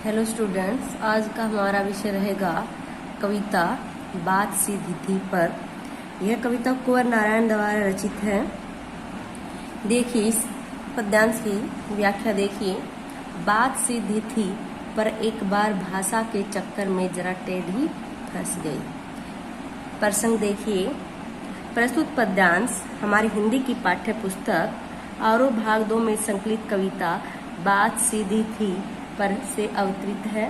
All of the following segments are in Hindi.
हेलो स्टूडेंट्स, आज का हमारा विषय रहेगा कविता बात सीधी थी पर। यह कविता कुंवर नारायण द्वारा रचित है। देखिए इस पद्यांश की व्याख्या देखिए। बात सीधी थी पर एक बार भाषा के चक्कर में जरा टेढ़ी फंस गई। प्रसंग देखिए। प्रस्तुत पद्यांश हमारी हिंदी की पाठ्य पुस्तक आरोह भाग 2 में संकलित कविता बात सीधी थी पर से अवतरित है।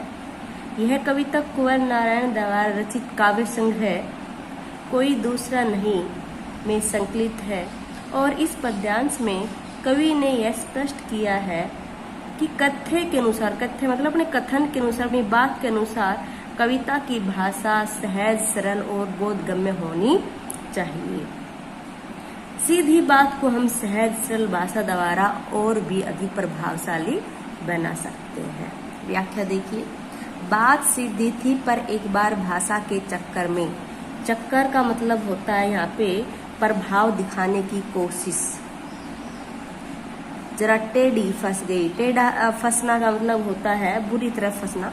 यह कविता कुंवर नारायण द्वारा रचित काव्य संग्रह कोई दूसरा नहीं में संकलित है और इस पद्यांश में कवि ने यह स्पष्ट किया है कि कथ्य के अनुसार, कथ्य मतलब अपने कथन के अनुसार, अपनी बात के अनुसार कविता की भाषा सहज, सरल और बोधगम्य होनी चाहिए। सीधी बात को हम सहज सरल भाषा द्वारा और भी अधिक प्रभावशाली बना सकते हैं। व्याख्या देखिए। बात सीधी थी पर एक बार भाषा के चक्कर में। चक्कर का मतलब होता है यहाँ पे प्रभाव दिखाने की कोशिश। जरा टेढ़ी फंस गई। टेढ़ा फंसना का मतलब होता है बुरी तरह फंसना।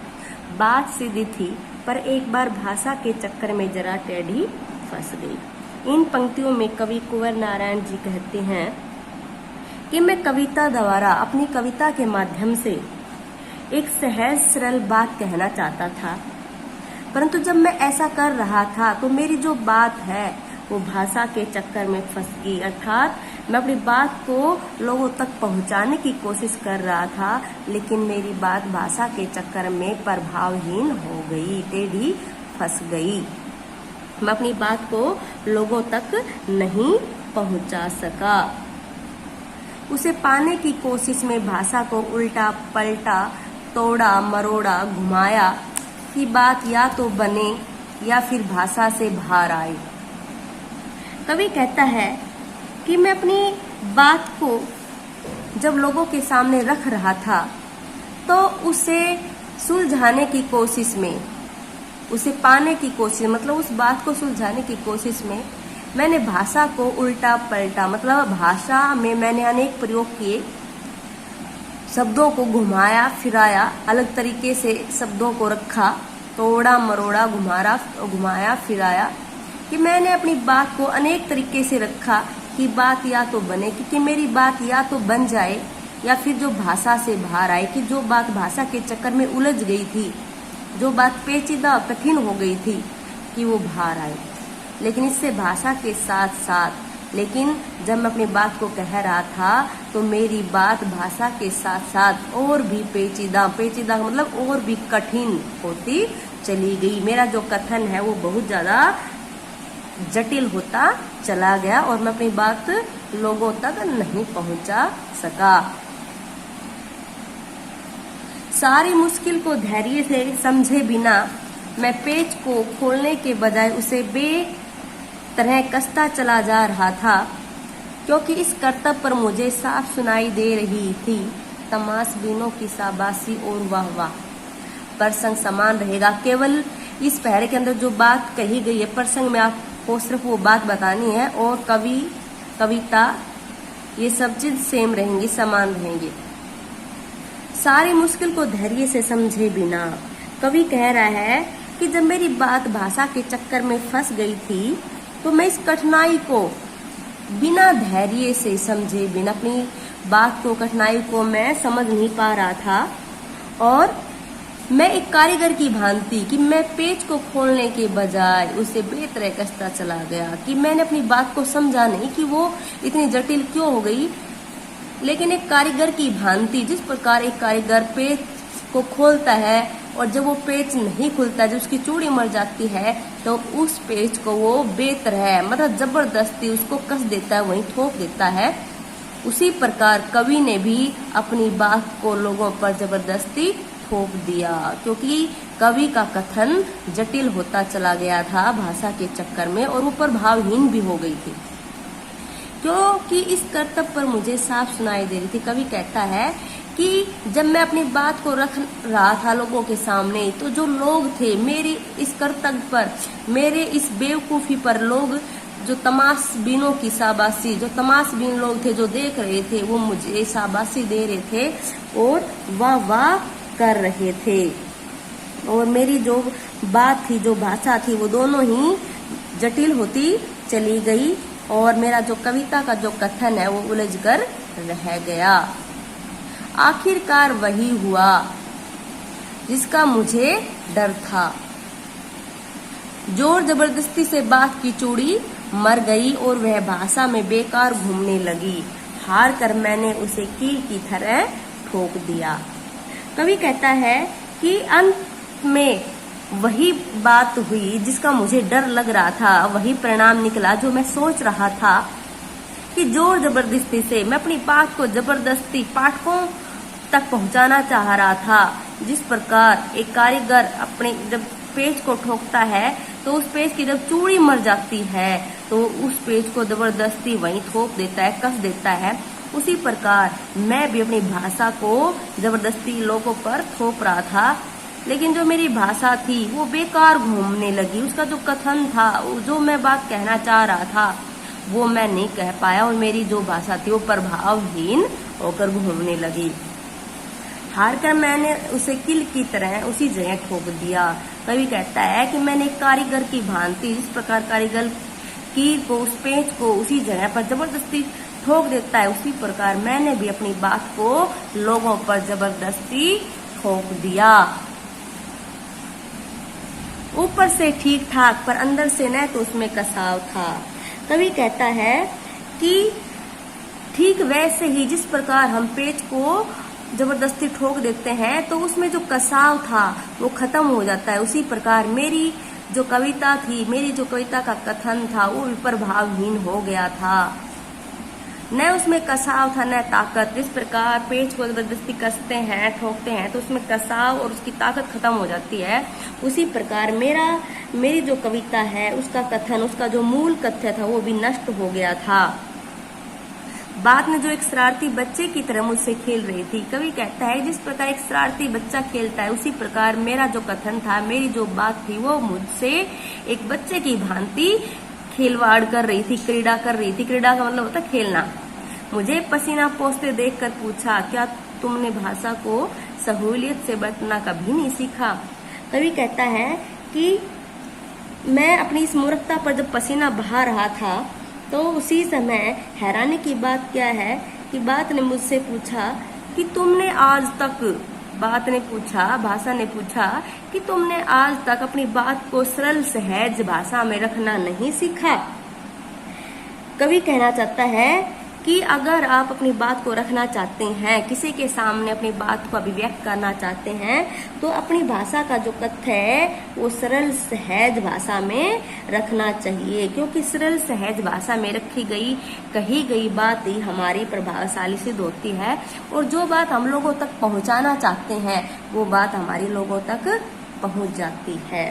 बात सीधी थी पर एक बार भाषा के चक्कर में जरा टेढ़ी फंस गई। इन पंक्तियों में कवि कुंवर नारायण जी कहते हैं कि मैं कविता द्वारा, अपनी कविता के माध्यम से एक सहज सरल बात कहना चाहता था, परंतु जब मैं ऐसा कर रहा था तो मेरी जो बात है वो भाषा के चक्कर में फंस गई। अर्थात मैं अपनी बात को लोगों तक पहुंचाने की कोशिश कर रहा था, लेकिन मेरी बात भाषा के चक्कर में प्रभावहीन हो गई, टेढ़ी फंस गई। मैं अपनी बात को लोगों तक नहीं पहुंचा सका। उसे पाने की कोशिश में भाषा को उल्टा पलटा, तोड़ा मरोड़ा, घुमाया कि बात या तो बने या फिर भाषा से बाहर आए। कवि कहता है कि मैं अपनी बात को जब लोगों के सामने रख रहा था तो उसे सुलझाने की कोशिश में, उसे पाने की कोशिश, मतलब उस बात को सुलझाने की कोशिश में मैंने भाषा को उल्टा पलटा, मतलब भाषा में मैंने अनेक प्रयोग किए, शब्दों को घुमाया फिराया, अलग तरीके से शब्दों को रखा, तोड़ा मरोड़ा, घुमाया फिराया, कि मैंने अपनी बात को अनेक तरीके से रखा कि बात या तो बने, कि मेरी बात या तो बन जाए या फिर जो भाषा से बाहर आए, कि जो बात भाषा के चक्कर में उलझ गई थी, जो बात पेचीदा कठिन हो गई थी, कि वो बाहर आए। लेकिन इससे भाषा के साथ साथ, लेकिन जब मैं अपनी बात को कह रहा था तो मेरी बात भाषा के साथ साथ और भी पेचीदा मतलब और भी कठिन होती चली गई। मेरा जो कथन है वो बहुत ज्यादा जटिल होता चला गया और मैं अपनी बात लोगों तक नहीं पहुंचा सका। सारी मुश्किल को धैर्य से समझे बिना मैं पेच को खोलने के बजाय उसे बेतरह कसता चला जा रहा था, क्योंकि इस कर्तव्य पर मुझे साफ सुनाई दे रही थी तमाशबीनों की शाबाशी और वाह वाह। प्रसंग समान रहेगा, केवल इस पहरे के अंदर जो बात कही गई है प्रसंग में आपको सिर्फ वो बात बतानी है और कवि, कविता, ये सब चीज सेम रहेंगी, समान रहेंगी। सारी मुश्किल को धैर्य से समझे बिना, कवि कह रहा है कि जब मेरी बात भाषा के चक्कर में फंस गई थी तो मैं इस कठिनाई को बिना धैर्य से समझे बिना, अपनी बात को, कठिनाई को मैं समझ नहीं पा रहा था और मैं एक कारीगर की भांति कि मैं पेच को खोलने के बजाय उसे बेतरह कसता चला गया, कि मैंने अपनी बात को समझा नहीं कि वो इतनी जटिल क्यों हो गई, लेकिन एक कारीगर की भांति, जिस प्रकार एक कारीगर पेच को खोलता है और जब वो पेच नहीं खुलता, जब उसकी चूड़ी मर जाती है तो उस पेच को वो बेतरह मतलब जबरदस्ती उसको कस देता है, वहीं ठोक देता है। उसी प्रकार कवि ने भी अपनी बात को लोगों पर जबरदस्ती ठोक दिया, क्योंकि कवि का कथन जटिल होता चला गया था भाषा के चक्कर में और वो प्रभावहीन भी हो गई थी, क्योंकि इस कर्तव्य पर मुझे साफ सुनाई दे रही थी। कवि कहता है कि जब मैं अपनी बात को रख रहा था लोगों के सामने तो जो लोग थे मेरी इस कर्तव्य पर, मेरे इस बेवकूफी पर, लोग जो तमाशबीनों की शाबाशी, जो तमाशबीन लोग थे जो देख रहे थे, वो मुझे शाबाशी दे रहे थे और वाह वाह कर रहे थे। और मेरी जो बात थी, जो भाषा थी, वो दोनों ही जटिल होती चली गई और मेरा जो कविता का जो कथन है वो उलझ कर रह गया। आखिरकार वही हुआ जिसका मुझे डर था। जोर जबरदस्ती से बात की चूड़ी मर गई और वह भाषा में बेकार घूमने लगी। हार कर मैंने उसे कील की तरह ठोक दिया। कवि कहता है कि अंत में वही बात हुई जिसका मुझे डर लग रहा था, वही परिणाम निकला जो मैं सोच रहा था कि जोर जबरदस्ती से मैं अपनी बात को जबरदस्ती पाठकों तक पहुंचाना चाह रहा था। जिस प्रकार एक कारीगर अपने जब पेज को ठोकता है तो उस पेज की जब चूड़ी मर जाती है तो उस पेज को जबरदस्ती वहीं ठोक देता है, कस देता है, उसी प्रकार मैं भी अपनी भाषा को जबरदस्ती लोगों पर थोप रहा था। लेकिन जो मेरी भाषा थी वो बेकार घूमने लगी। उसका जो कथन था, जो मैं बात कहना चाह रहा था, वो मैं नहीं कह पाया और मेरी जो भाषा थी वो प्रभावहीन होकर घूमने लगी। हार कर मैंने उसे कील की तरह उसी जगह ठोक दिया। कवि कहता है कि मैंने कारीगर की भांति, जिस प्रकार कारीगर कील को, उस पेज को उसी जगह पर जबरदस्ती ठोक देता है, उसी प्रकार मैंने भी अपनी बात को लोगों पर जबरदस्ती ठोक दिया। ऊपर से ठीक ठाक पर अंदर से न तो उसमें कसाव था। कवि कहता है कि ठीक वैसे ही जिस प्रकार हम पेज को जबरदस्ती ठोक देते हैं तो उसमें जो कसाव था वो खत्म हो जाता है, उसी प्रकार मेरी जो कविता थी, मेरी जो कविता का कथन था वो प्रभावहीन हो गया था। न उसमें कसाव था न ताकत। जिस प्रकार पेज को जबरदस्ती कसते हैं, ठोकते हैं तो उसमें कसाव और उसकी ताकत खत्म हो जाती है, उसी प्रकार मेरी जो कविता है उसका कथन, उसका जो मूल कथ्य था वो भी नष्ट हो गया था। बात ने जो एक शरारती बच्चे की तरह मुझसे खेल रही थी। कवि कहता है जिस प्रकार एक शरारती बच्चा खेलता है उसी प्रकार मेरा जो कथन था, मेरी जो बात थी वो मुझसे एक बच्चे की भांति खिलवाड़ कर रही थी, क्रीड़ा कर रही थी। क्रीड़ा का मतलब होता है खेलना। मुझे पसीना पोंछते देखकर पूछा, क्या तुमने भाषा को सहूलियत से बरतना कभी नहीं सीखा? कवि कहता है कि मैं अपनी इस मूर्खता पर जब पसीना बहा रहा था तो उसी समय हैरानी की बात क्या है कि बात ने मुझसे पूछा कि तुमने आज तक, भाषा ने पूछा कि तुमने आज तक अपनी बात को सरल सहज भाषा में रखना नहीं सीखा। कवि कहना चाहता है कि अगर आप अपनी बात को रखना चाहते हैं, किसी के सामने अपनी बात को अभिव्यक्त करना चाहते हैं तो अपनी भाषा का जो कथ्य है वो सरल सहज भाषा में रखना चाहिए, क्योंकि सरल सहज भाषा में रखी गई, कही गई बात ही हमारी प्रभावशाली सिद्ध होती है और जो बात हम लोगों तक पहुंचाना चाहते हैं वो बात हमारी लोगों तक पहुंच जाती है।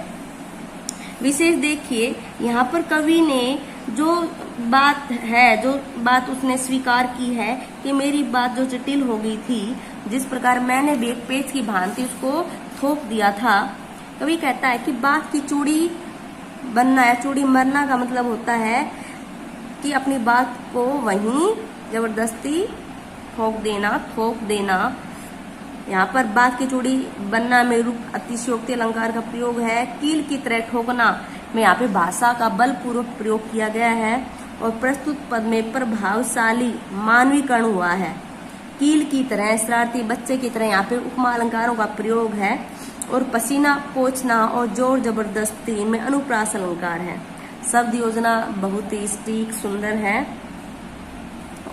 विशेष देखिए यहाँ पर कवि ने जो बात उसने स्वीकार की है कि मेरी बात जो जटिल हो गई थी, जिस प्रकार मैंने भी एक पेज की भांति उसको थोप दिया था। कवि कहता है कि बात की चूड़ी बनना या चूड़ी मरना का मतलब होता है कि अपनी बात को वहीं जबरदस्ती थोप देना। यहाँ पर बात की चूड़ी बनना में रूप अतिशयोक्ति अलंकार का प्रयोग है। कील की तरह ठोकना में यहाँ पे भाषा का बलपूर्वक प्रयोग किया गया है और प्रस्तुत पद में प्रभावशाली मानवीकरण हुआ है। कील की तरह, शरारती बच्चे की तरह यहाँ पे उपमा अलंकारों का प्रयोग है और पसीना पोंछना और जोर जबरदस्ती में अनुप्रास अलंकार है। शब्द योजना बहुत ही सटीक सुंदर है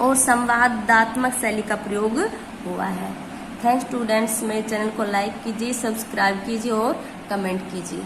और संवादात्मक शैली का प्रयोग हुआ है। थैंक्स स्टूडेंट्स, मेरे चैनल को लाइक कीजिए, सब्सक्राइब कीजिए और कमेंट कीजिए।